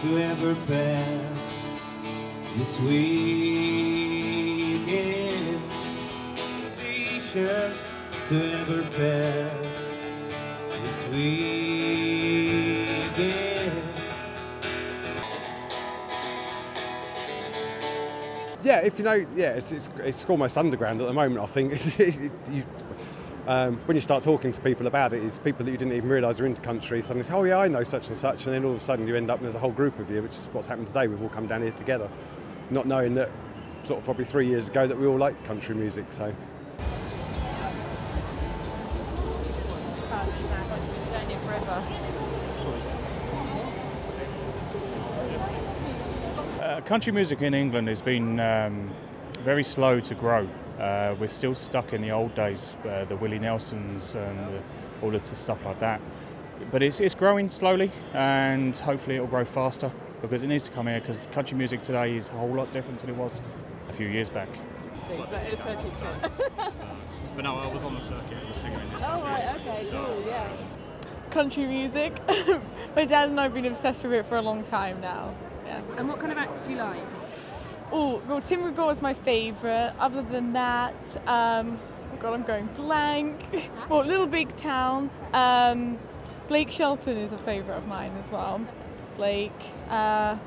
to ever pass this weekend. T-shirts to ever pass this weekend. Yeah, if you know, yeah, it's almost underground at the moment. I think when you start talking to people about it, it's people that you didn't even realise are into country. Suddenly, say, oh yeah, I know such and such, and then all of a sudden you end up and there's a whole group of you, which is what's happened today. We've all come down here together, not knowing that sort of probably 3 years ago that we all liked country music. So. Country music in England has been very slow to grow. We're still stuck in the old days, the Willie Nelsons and all of the stuff like that. But it's growing slowly, and hopefully it'll grow faster because it needs to come here, because country music today is a whole lot different than it was a few years back. But no, I was on the circuit as a singer in this country. Oh right, okay, cool, yeah. Country music. My dad and I have been obsessed with it for a long time now. Yeah. And what kind of acts do you like? Oh, well, MCGraw is my favourite. Other than that, oh God, I'm going blank. Well, Little Big Town. Blake Shelton is a favourite of mine as well. Blake, yeah,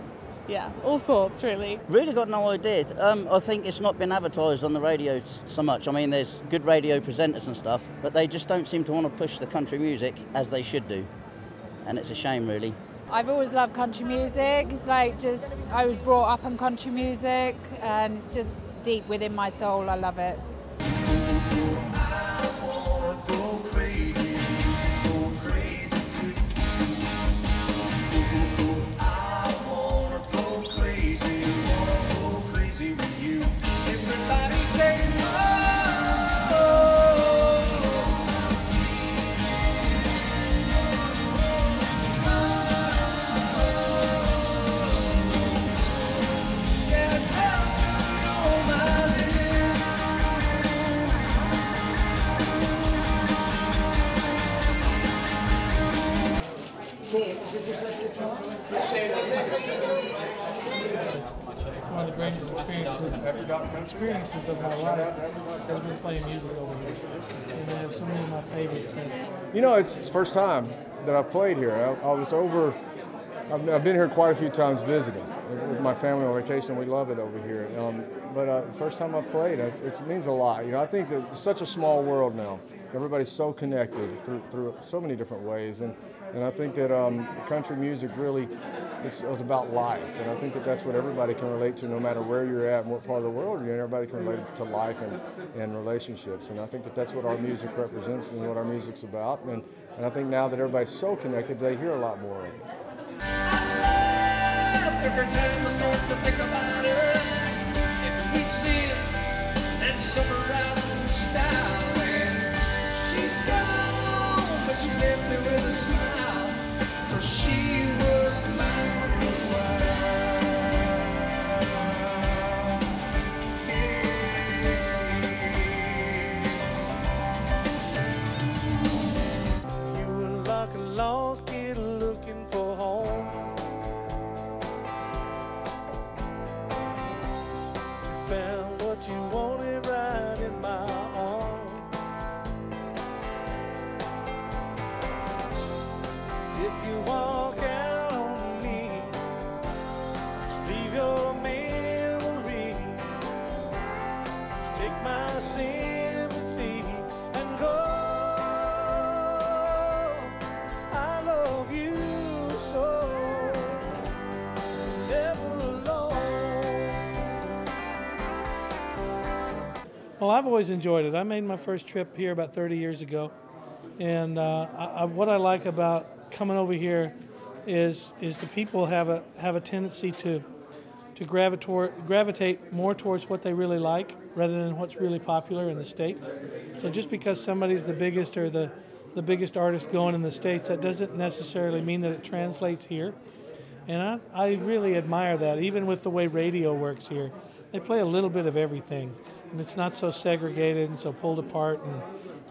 all sorts really. Really got no idea. I think it's not been advertised on the radio so much. I mean, there's good radio presenters and stuff, but they just don't seem to want to push the country music as they should do. And it's a shame, really. I've always loved country music. It's like I was brought up on country music, and it's just deep within my soul. I love it. One of the greatest experiences of my life has been playing music over here. And I have so many of my favorites. You know, it's the first time that I've played here. I've been here quite a few times visiting with my family on vacation. We love it over here. But the first time I've played, it means a lot. You know, I think that it's such a small world now. Everybody's so connected through so many different ways, and I think that country music really it's about life, and I think that that's what everybody can relate to, no matter where you're at and what part of the world you're in. Everybody can relate to life and relationships, and I think that that's what our music represents and what our music's about. And I think now that everybody's so connected, they hear a lot more of it. Every time I start to think about her, and we sit that summer out in style, and she's gone, but she left me with a smile, for she was mine for a while. You were like a lost kid looking for home. Found what you wanted right in my arms. If you walk out on me, just leave your memory. Just take my sympathy and go. I love you so. Never alone. Well, I've always enjoyed it. I made my first trip here about 30 years ago, and what I like about coming over here is the people have a tendency to gravitate more towards what they really like rather than what's really popular in the States. So just because somebody's the biggest or the biggest artist going in the States, that doesn't necessarily mean that it translates here. And I really admire that, even with the way radio works here. They play a little bit of everything, and it's not so segregated and so pulled apart,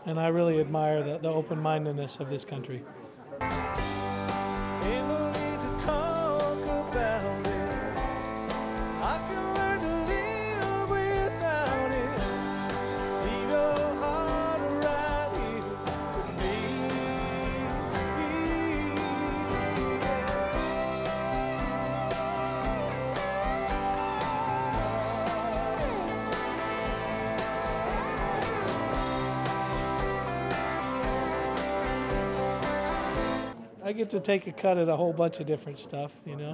and I really admire the open-mindedness of this country. Ain't no need to talk about I get to take a cut at a whole bunch of different stuff, you know.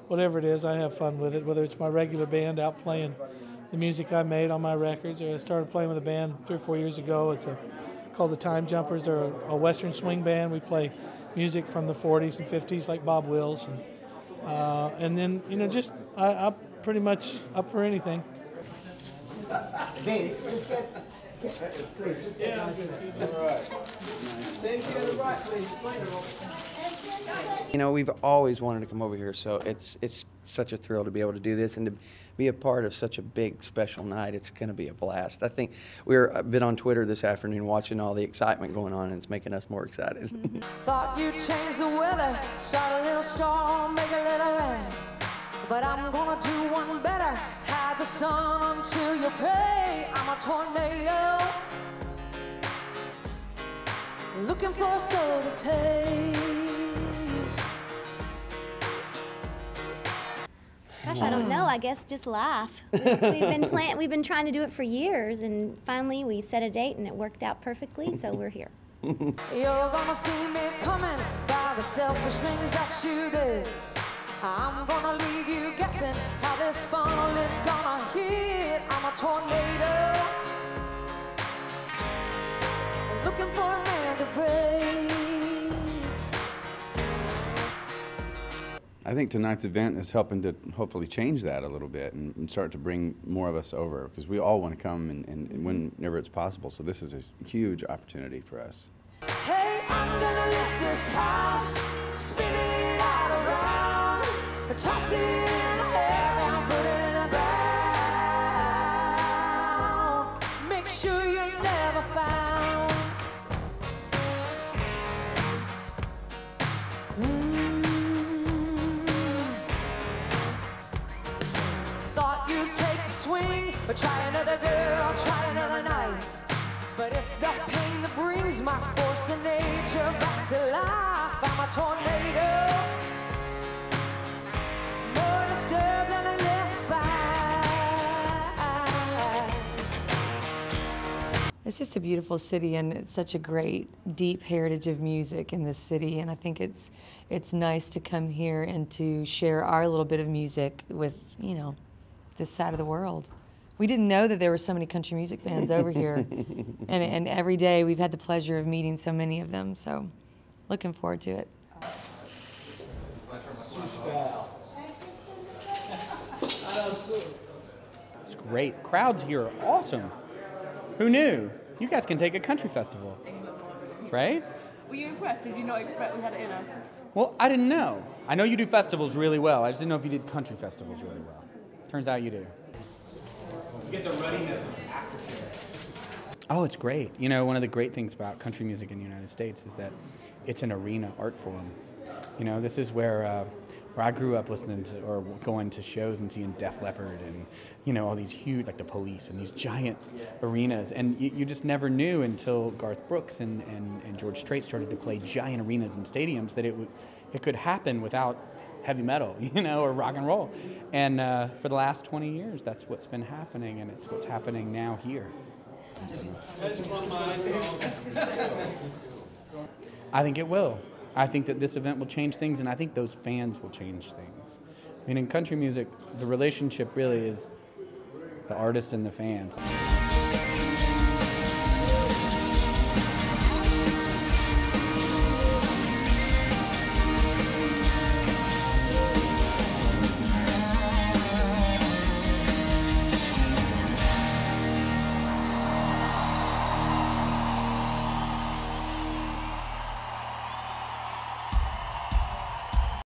Whatever it is, I have fun with it, whether it's my regular band out playing the music I made on my records, or I started playing with a band 3 or 4 years ago. It's called the Time Jumpers. They're a Western swing band. We play music from the 40s and 50s like Bob Wills. And then, you know, just I'm pretty much up for anything. Vince, just get please, just get nice. All right. Same to the right, please. You know, we've always wanted to come over here, so it's such a thrill to be able to do this and to be a part of such a big, special night. It's going to be a blast. I think I've been on Twitter this afternoon watching all the excitement going on, and it's making us more excited. Thought you'd change the weather, start a little storm, make a little rain. But I'm gonna do one better, hide the sun until you pray. I'm a tornado, looking for a soul to take. Gosh, I don't know. I guess just laugh. We've been trying to do it for years, and finally we set a date, and it worked out perfectly. So we're here. You're gonna see me coming by the selfish things that you did. I'm gonna leave you guessing how this funnel is gonna hit. I'm a tornado, looking for a man to break. I think tonight's event is helping to hopefully change that a little bit and start to bring more of us over, because we all want to come and whenever it's possible. So this is a huge opportunity for us. Hey, I'm gonna lift this house, spin it all around, toss it in the air, then put it in the ground. Make sure you're never found. Thought you'd take a swing, or try another girl, try another night. But it's the pain that brings my force of nature back to life. I'm a tornado, more disturbed than a left thigh. It's just a beautiful city, and it's such a great, deep heritage of music in this city. And I think it's nice to come here and to share our little bit of music with, you know, this side of the world. We didn't know that there were so many country music fans over here, and every day we've had the pleasure of meeting so many of them. So, looking forward to it. It's great. Crowds here are awesome. Who knew? You guys can take a country festival, right? Were you impressed? Did you not expect we had it in us? Well, I didn't know. I know you do festivals really well. I just didn't know if you did country festivals really well. Turns out you do. You get the ruddiness of atmosphere. Oh, it's great. You know, one of the great things about country music in the United States is that it's an arena art form. You know, this is where I grew up listening to or going to shows and seeing Def Leppard and, you know, all these huge, like the Police and these giant arenas. And you just never knew until Garth Brooks and George Strait started to play giant arenas and stadiums that it could happen without heavy metal, you know, or rock and roll. And for the last 20 years, that's what's been happening, and it's what's happening now here. I think it will. I think that this event will change things, and I think those fans will change things. I mean, in country music, the relationship really is the artist and the fans.